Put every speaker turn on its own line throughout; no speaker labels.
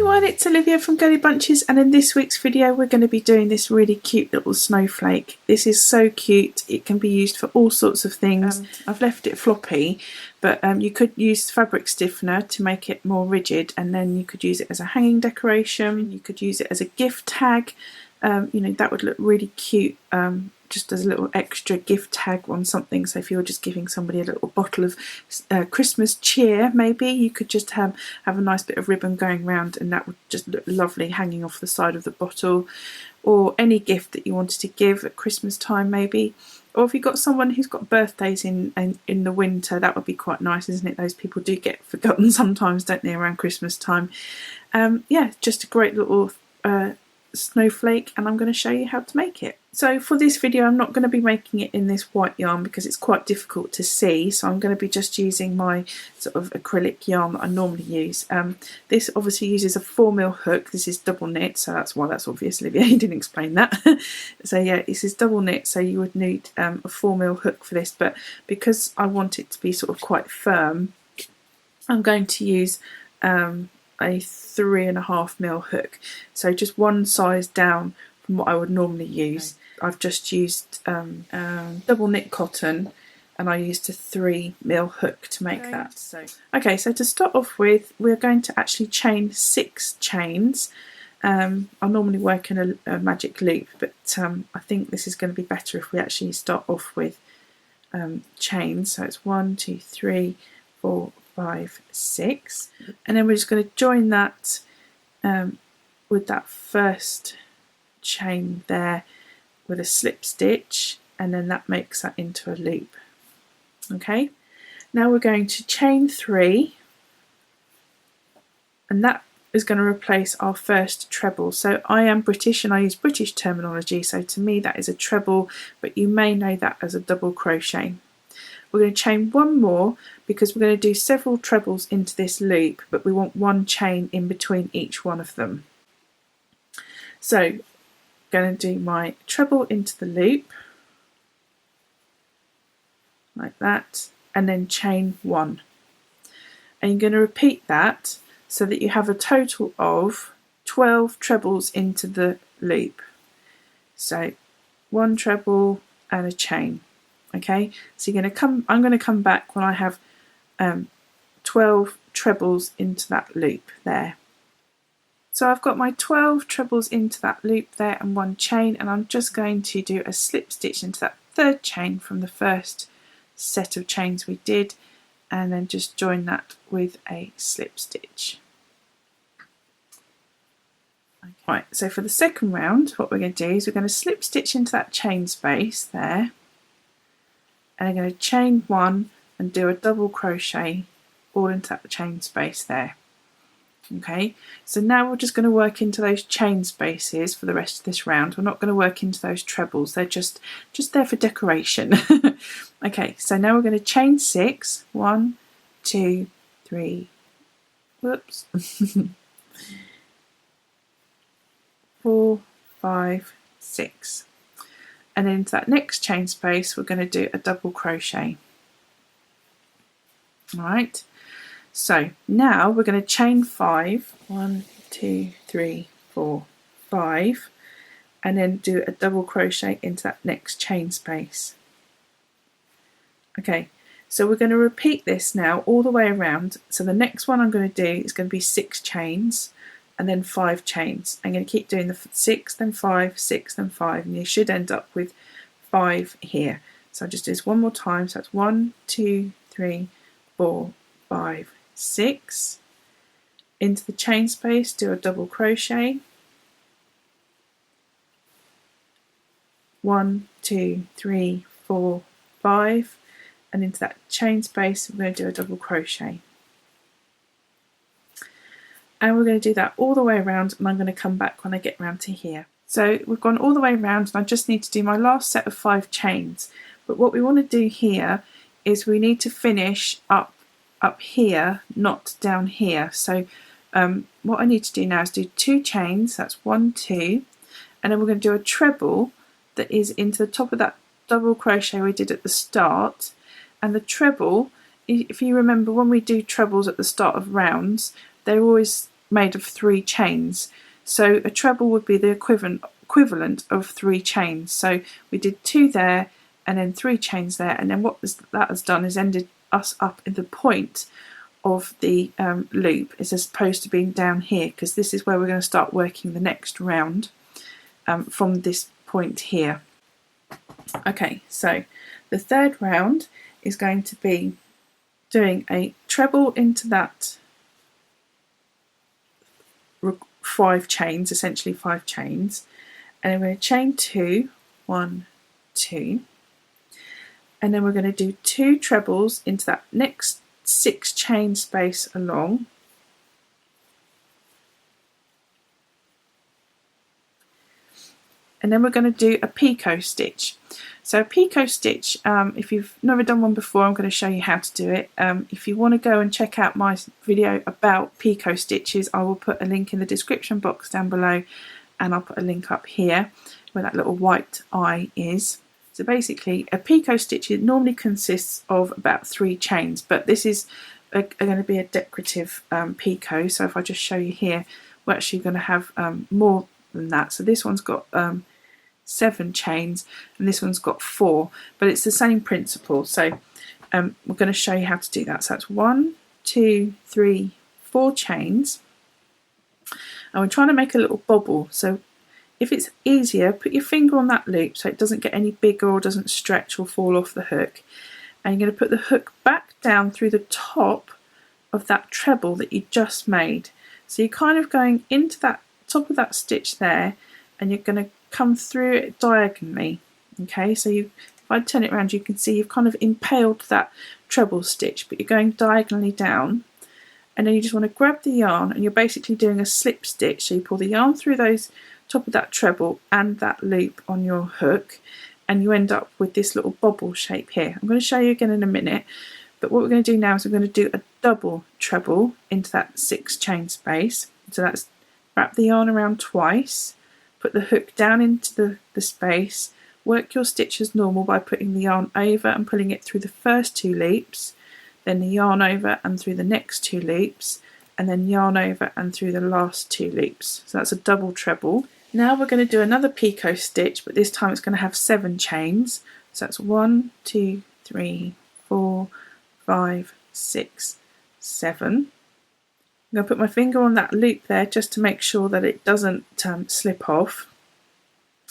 everyone, it's Olivia from Girlybunches, and in this week's video we're going to be doing this really cute little snowflake. This is so cute, it can be used for all sorts of things. I've left it floppy, but you could use fabric stiffener to make it more rigid, and then you could use it as a hanging decoration, you could use it as a gift tag. You know, that would look really cute, just as a little extra gift tag on something. So if you're just giving somebody a little bottle of Christmas cheer, maybe you could just have a nice bit of ribbon going round, and that would just look lovely hanging off the side of the bottle. Or any gift that you wanted to give at Christmas time, maybe. Or if you've got someone who's got birthdays in the winter, that would be quite nice, isn't it? Those people do get forgotten sometimes, don't they, around Christmas time. Yeah, just a great little snowflake, and I'm going to show you how to make it. So for this video I'm not going to be making it in this white yarn because it's quite difficult to see, so I'm going to be just using my sort of acrylic yarn that I normally use. This obviously uses a 4mm hook. This is double knit, so that's why that's obvious. Olivia, you didn't explain that. So yeah, this is double knit, so you would need a 4mm hook for this, but because I want it to be sort of quite firm, I'm going to use a 3.5mm hook, so just one size down from what I would normally use. I've just used double knit cotton, and I used a 3mm hook to make that. So to start off with, we're going to actually chain 6 chains. I normally work in a magic loop, but I think this is going to be better if we actually start off with chains. So it's 1, 2, 3, 4, 5, 6, and then we're just going to join that with that first chain there with a slip stitch, and then that makes that into a loop. Okay, now we're going to chain 3, and that is going to replace our first treble. So I am British and I use British terminology, so to me that is a treble, but you may know that as a double crochet. We're going to chain 1 more because we're going to do several trebles into this loop, but we want 1 chain in between each one of them. So I'm going to do my treble into the loop like that, and then chain 1. And you're going to repeat that so that you have a total of 12 trebles into the loop. So 1 treble and a chain. Okay, so you're going to come. I'm going to come back when I have 12 trebles into that loop there. So I've got my 12 trebles into that loop there and 1 chain, and I'm just going to do a slip stitch into that 3rd chain from the first set of chains we did, and then just join that with a slip stitch. Okay. Right, so for the second round what we're going to do is we're going to slip stitch into that chain space there, and I'm going to chain 1 and do a double crochet all into that chain space there. Okay, so now we're just going to work into those chain spaces for the rest of this round. We're not going to work into those trebles, they're just there for decoration. Okay, so now we're going to chain 6. 1, 2, 3, whoops, 4, 5, 6. And then into that next chain space we're going to do a double crochet. Alright, so now we're going to chain 5. 1, 2, 3, 4, 5, and then do a double crochet into that next chain space. Okay, so we're going to repeat this now all the way around. So the next one I'm going to do is going to be 6 chains and then 5 chains. I'm going to keep doing the 6, then 5, 6, then 5, and you should end up with 5 here. So I'll just do this one more time. So that's 1, 2, 3, 4, 5, 6. Into the chain space, do a double crochet. 1, 2, 3, 4, 5, and into that chain space we're going to do a double crochet. And we're going to do that all the way around, and I'm going to come back when I get round to here. So we've gone all the way around, and I just need to do my last set of 5 chains. But what we want to do here is we need to finish up here, not down here. So what I need to do now is do 2 chains. That's 1, 2, and then we're going to do a treble that is into the top of that double crochet we did at the start. And the treble, if you remember when we do trebles at the start of rounds, they're always made of 3 chains. So a treble would be the equivalent of 3 chains. So we did 2 there and then 3 chains there, and then what that has done is ended us up in the point of the loop as opposed to being down here, because this is where we're going to start working the next round from this point here. Okay, so the third round is going to be doing a treble into that 5 chains, essentially 5 chains, and then we're going to chain 2, 1, 2, and then we're going to do 2 trebles into that next 6 chain space along, and then we're going to do a picot stitch. So a picot stitch, if you've never done one before, I'm going to show you how to do it. If you want to go and check out my video about picot stitches, I will put a link in the description box down below, and I'll put a link up here where that little white eye is. So basically a picot stitch, it normally consists of about 3 chains, but this is going to be a decorative picot. So if I just show you here, we're actually going to have more than that. So this one's got 7 chains and this one's got 4, but it's the same principle. So we're going to show you how to do that. So that's 1, 2, 3, 4 chains, and we're trying to make a little bobble. So if it's easier, put your finger on that loop so it doesn't get any bigger or doesn't stretch or fall off the hook, and you're going to put the hook back down through the top of that treble that you just made. So you're kind of going into that top of that stitch there, and you're going to come through it diagonally. Okay, so if I turn it around, you can see you've kind of impaled that treble stitch, but you're going diagonally down, and then you just want to grab the yarn and you're basically doing a slip stitch. So you pull the yarn through those top of that treble and that loop on your hook, and you end up with this little bobble shape here. I'm going to show you again in a minute, but what we're going to do now is we're going to do a double treble into that 6 chain space. So that's wrap the yarn around twice, put the hook down into the space, work your stitch as normal by putting the yarn over and pulling it through the first 2 loops, then the yarn over and through the next 2 loops, and then yarn over and through the last 2 loops. So that's a double treble. Now we're going to do another picot stitch, but this time it's going to have 7 chains. So that's 1, 2, 3, 4, 5, 6, 7. I'm going to put my finger on that loop there just to make sure that it doesn't slip off.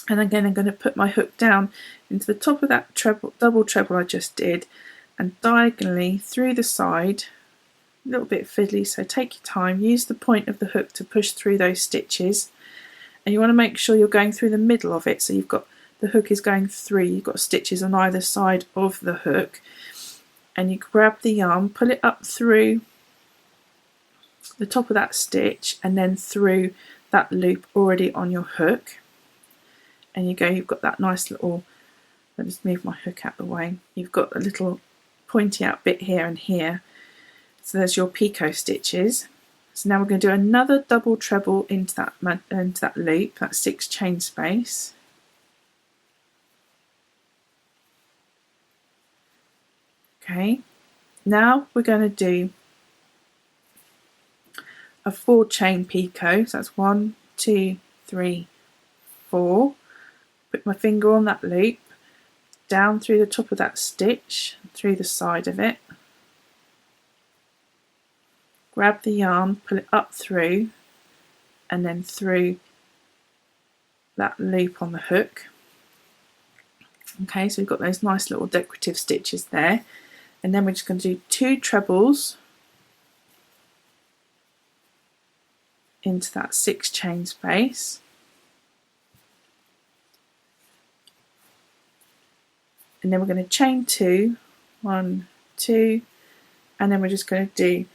And again, I'm going to put my hook down into the top of that double treble I just did, and diagonally through the side, a little bit fiddly, so take your time, use the point of the hook to push through those stitches, and you want to make sure you're going through the middle of it, so you've got the hook is going through, you've got stitches on either side of the hook, and you grab the yarn, pull it up through the top of that stitch and then through that loop already on your hook, and you've got that nice little, let me just move my hook out the way, you've got a little pointy out bit here and here. So there's your picot stitches. So now we're going to do another double treble into that loop, that 6 chain space. Okay, now we're going to do a 4 chain picot. So that's 1, 2, 3, 4. Put my finger on that loop, down through the top of that stitch, through the side of it. Grab the yarn, pull it up through, and then through that loop on the hook. Okay, so we've got those nice little decorative stitches there. And then we're just going to do 2 trebles into that 6 chain space. And then we're going to chain 2, 1, 2, and then we're just going to do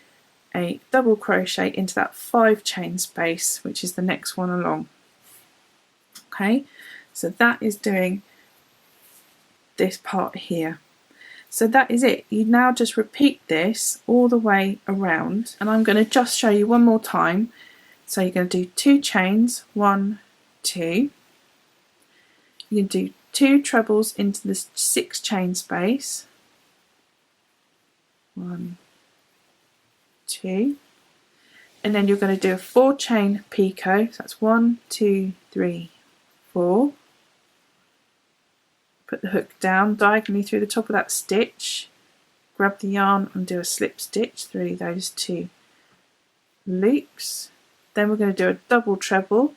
a double crochet into that 5 chain space, which is the next one along. Okay, so that is doing this part here. So that is it. You now just repeat this all the way around, and I'm going to just show you one more time. So you're going to do 2 chains, 1, 2. You can do 2 trebles into the 6 chain space, 1, 2, and then you're going to do a 4 chain picot. So that's 1, 2, 3, 4. Put the hook down diagonally through the top of that stitch, grab the yarn and do a slip stitch through those 2 loops. Then we're going to do a double treble.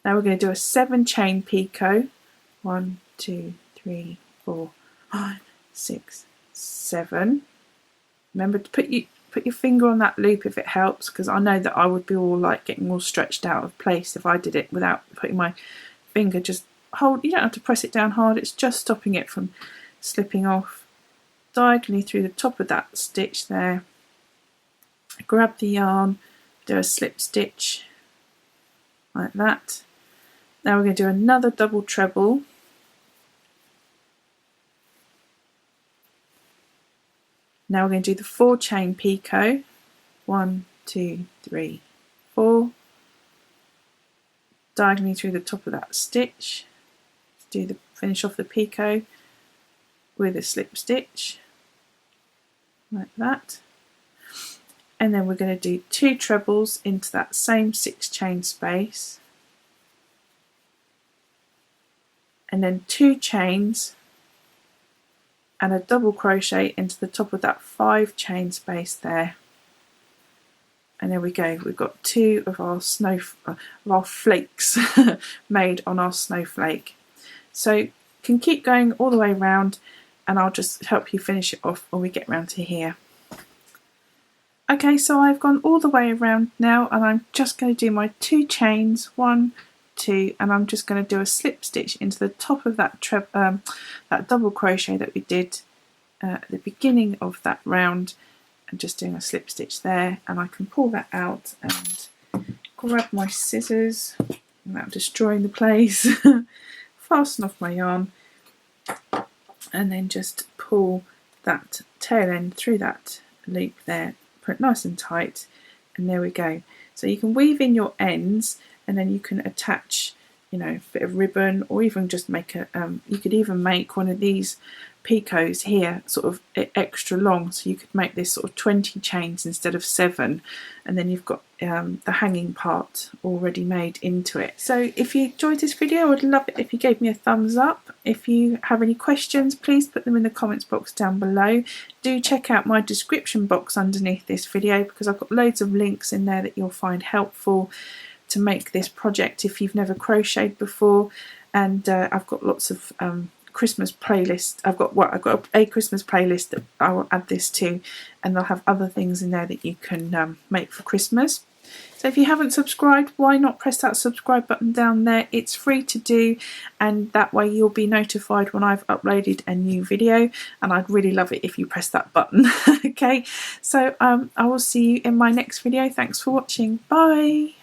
Now we're going to do a 7 chain picot. 1, 2, 3, 4, 5, 6, 7. Remember to put your finger on that loop if it helps, because I know that I would be all like getting all stretched out of place if I did it without putting my finger. Just hold, you don't have to press it down hard, it's just stopping it from slipping off. Diagonally through the top of that stitch there, grab the yarn, do a slip stitch like that. Now we're going to do another double treble. Now we're going to do the 4 chain picot. 1, 2, 3, 4. Diagonally through the top of that stitch. Finish off the picot with a slip stitch like that. And then we're going to do 2 trebles into that same 6 chain space. And then 2 chains and a double crochet into the top of that 5 chain space there. And there we go, we've got 2 of our flakes made on our snowflake. So you can keep going all the way around, and I'll just help you finish it off when we get round to here. Okay, so I've gone all the way around now, and I'm just going to do my 2 chains, 1, 2, and I'm just going to do a slip stitch into the top of that double crochet that we did at the beginning of that round, and just doing a slip stitch there. And I can pull that out and grab my scissors without destroying the place, fasten off my yarn, and then just pull that tail end through that loop there, put it nice and tight, and there we go. So you can weave in your ends, and then you can attach, you know, a bit of ribbon, or even just make a you could even make one of these picots here sort of extra long, so you could make this sort of 20 chains instead of 7, and then you've got the hanging part already made into it. So if you enjoyed this video, I would love it if you gave me a thumbs up. If you have any questions, please put them in the comments box down below. Do check out my description box underneath this video, because I've got loads of links in there that you'll find helpful to make this project if you've never crocheted before. And I've got lots of Christmas playlist. I've got a Christmas playlist that I will add this to, and they'll have other things in there that you can make for Christmas. So if you haven't subscribed, why not press that subscribe button down there? It's free to do, and that way you'll be notified when I've uploaded a new video, and I'd really love it if you press that button. Okay, so I will see you in my next video. Thanks for watching. Bye.